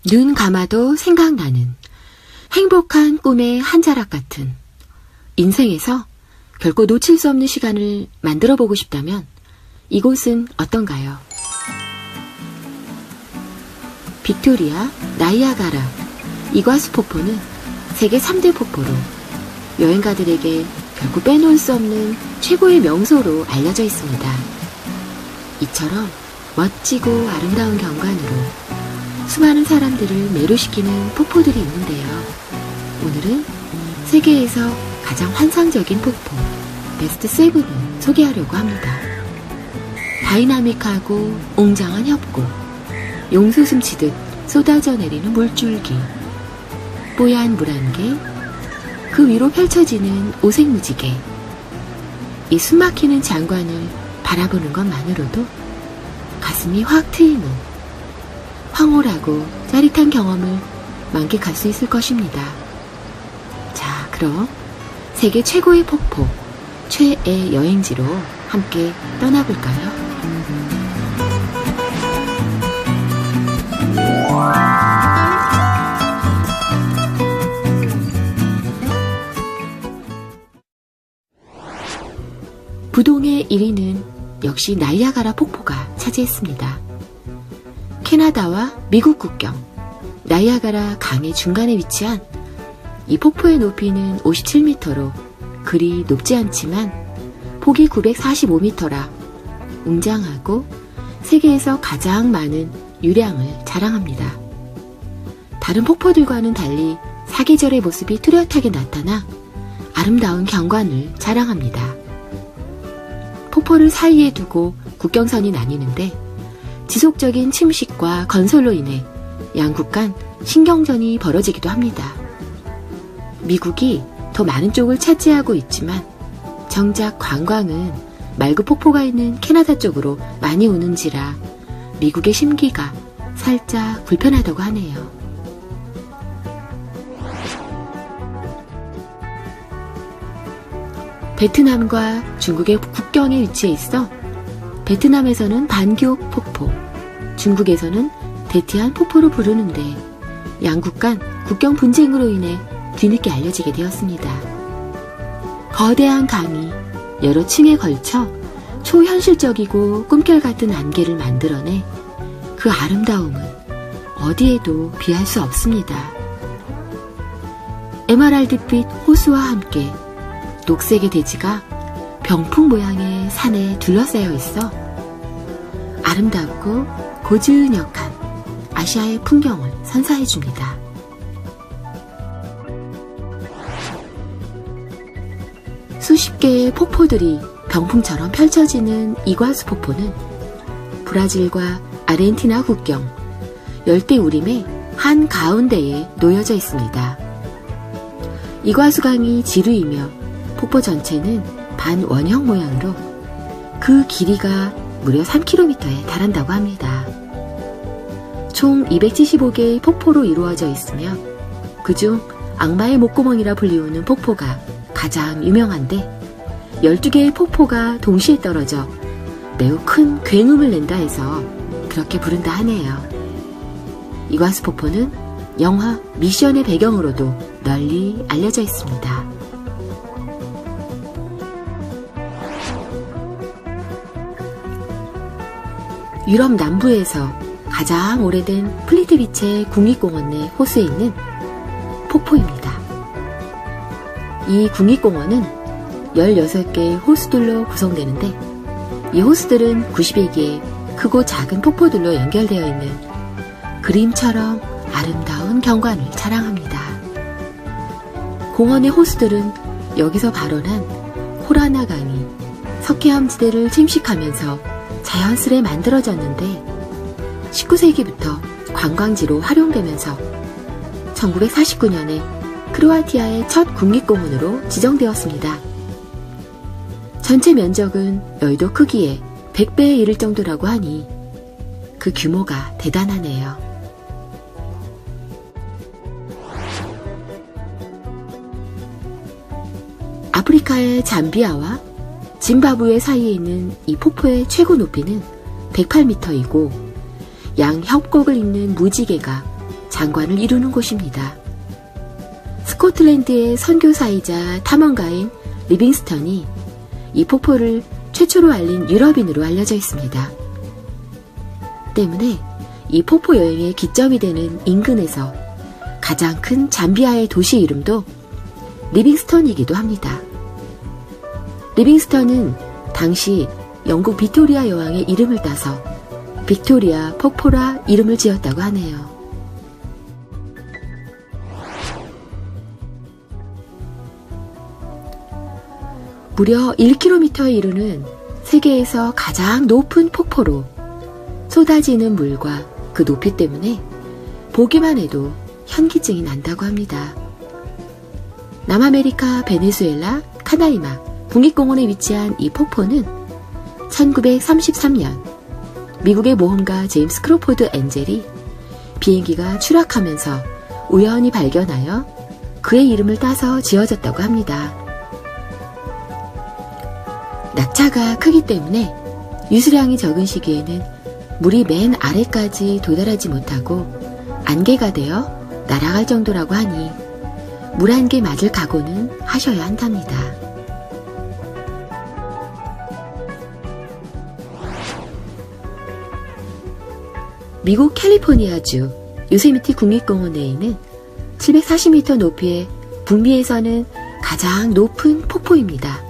눈 감아도 생각나는 행복한 꿈의 한 자락 같은 인생에서 결코 놓칠 수 없는 시간을 만들어 보고 싶다면 이곳은 어떤가요? 빅토리아, 나이아가라, 이과수 폭포는 세계 3대 폭포로 여행가들에게 결코 빼놓을 수 없는 최고의 명소로 알려져 있습니다. 이처럼 멋지고 아름다운 경관으로 수많은 사람들을 매료시키는 폭포들이 있는데요. 오늘은 세계에서 가장 환상적인 폭포 베스트 7을 소개하려고 합니다. 다이나믹하고 웅장한 협곡, 용수 숨치듯 쏟아져 내리는 물줄기, 뽀얀 물안개, 그 위로 펼쳐지는 오색무지개. 이 숨막히는 장관을 바라보는 것만으로도 가슴이 확 트이는 황홀하고 짜릿한 경험을 만끽할 수 있을 것입니다. 자, 그럼 세계 최고의 폭포, 최애 여행지로 함께 떠나볼까요? 부동의 1위는 역시 나이아가라 폭포가 차지했습니다. 캐나다와 미국 국경, 나이아가라 강의 중간에 위치한 이 폭포의 높이는 57m로 그리 높지 않지만 폭이 945m라 웅장하고 세계에서 가장 많은 유량을 자랑합니다. 다른 폭포들과는 달리 사계절의 모습이 뚜렷하게 나타나 아름다운 경관을 자랑합니다. 폭포를 사이에 두고 국경선이 나뉘는데 지속적인 침식과 건설로 인해 양국 간 신경전이 벌어지기도 합니다. 미국이 더 많은 쪽을 차지하고 있지만 정작 관광은 말구 폭포가 있는 캐나다 쪽으로 많이 오는지라 미국의 심기가 살짝 불편하다고 하네요. 베트남과 중국의 국경에 위치해 있어 베트남에서는 반기옥 폭포, 중국에서는 대티안 폭포로 부르는데 양국 간 국경 분쟁으로 인해 뒤늦게 알려지게 되었습니다. 거대한 강이 여러 층에 걸쳐 초현실적이고 꿈결 같은 안개를 만들어내 그 아름다움은 어디에도 비할 수 없습니다. 에메랄드빛 호수와 함께 녹색의 대지가 병풍 모양의 산에 둘러싸여 있어 아름답고 고즈넉한 아시아의 풍경을 선사해줍니다. 수십 개의 폭포들이 병풍처럼 펼쳐지는 이과수 폭포는 브라질과 아르헨티나 국경 열대우림의 한 가운데에 놓여져 있습니다. 이과수강이 지류이며 폭포 전체는 반원형 모양으로 그 길이가 무려 3km에 달한다고 합니다. 총 275개의 폭포로 이루어져 있으며 그중 악마의 목구멍이라 불리우는 폭포가 가장 유명한데 12개의 폭포가 동시에 떨어져 매우 큰 굉음을 낸다 해서 그렇게 부른다 하네요. 이과수 폭포는 영화 미션의 배경으로도 널리 알려져 있습니다. 유럽 남부에서 가장 오래된 플리트비체 국립공원 내 호수에 있는 폭포입니다. 이 국립공원은 16개의 호수들로 구성되는데 이 호수들은 90여 개의 크고 작은 폭포들로 연결되어 있는 그림처럼 아름다운 경관을 자랑합니다. 공원의 호수들은 여기서 발원한 코라나 강이 석회암지대를 침식하면서 자연스레 만들어졌는데 19세기부터 관광지로 활용되면서 1949년에 크로아티아의 첫 국립공원으로 지정되었습니다. 전체 면적은 여의도 크기의 100배에 이를 정도라고 하니 그 규모가 대단하네요. 아프리카의 잠비아와 짐바브웨 사이에 있는 이 폭포의 최고 높이는 108m이고 양 협곡을 잇는 무지개가 장관을 이루는 곳입니다. 스코틀랜드의 선교사이자 탐험가인 리빙스턴이 이 폭포를 최초로 알린 유럽인으로 알려져 있습니다. 때문에 이 폭포 여행의 기점이 되는 인근에서 가장 큰 잠비아의 도시 이름도 리빙스턴이기도 합니다. 리빙스턴은 당시 영국 빅토리아 여왕의 이름을 따서 빅토리아 폭포라 이름을 지었다고 하네요. 무려 1km에 이르는 세계에서 가장 높은 폭포로 쏟아지는 물과 그 높이 때문에 보기만 해도 현기증이 난다고 합니다. 남아메리카 베네수엘라 카나이마 국립공원에 위치한 이 폭포는 1933년 미국의 모험가 제임스 크로포드 엔젤이 비행기가 추락하면서 우연히 발견하여 그의 이름을 따서 지어졌다고 합니다. 낙차가 크기 때문에 유수량이 적은 시기에는 물이 맨 아래까지 도달하지 못하고 안개가 되어 날아갈 정도라고 하니 물 한 개 맞을 각오는 하셔야 한답니다. 미국 캘리포니아주 요세미티 국립공원 내에는 740m 높이의 북미에서는 가장 높은 폭포입니다.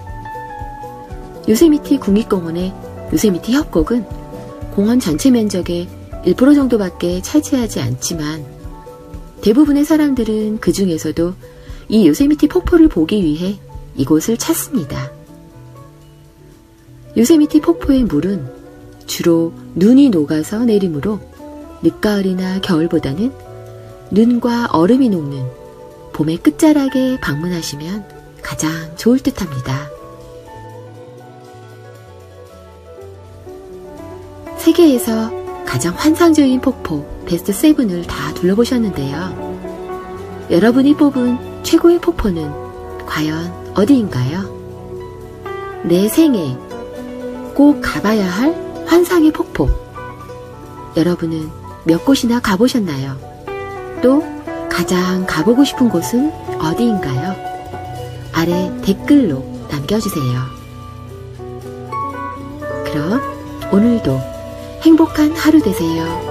요세미티 국립공원의 요세미티 협곡은 공원 전체 면적의 1% 정도밖에 차지하지 않지만 대부분의 사람들은 그 중에서도 이 요세미티 폭포를 보기 위해 이곳을 찾습니다. 요세미티 폭포의 물은 주로 눈이 녹아서 내리므로 늦가을이나 겨울보다는 눈과 얼음이 녹는 봄의 끝자락에 방문하시면 가장 좋을 듯합니다. 세계에서 가장 환상적인 폭포 베스트 7을 다 둘러보셨는데요. 여러분이 뽑은 최고의 폭포는 과연 어디인가요? 내 생에 꼭 가봐야 할 환상의 폭포. 여러분은 몇 곳이나 가보셨나요? 또 가장 가보고 싶은 곳은 어디인가요? 아래 댓글로 남겨주세요. 그럼 오늘도 행복한 하루 되세요.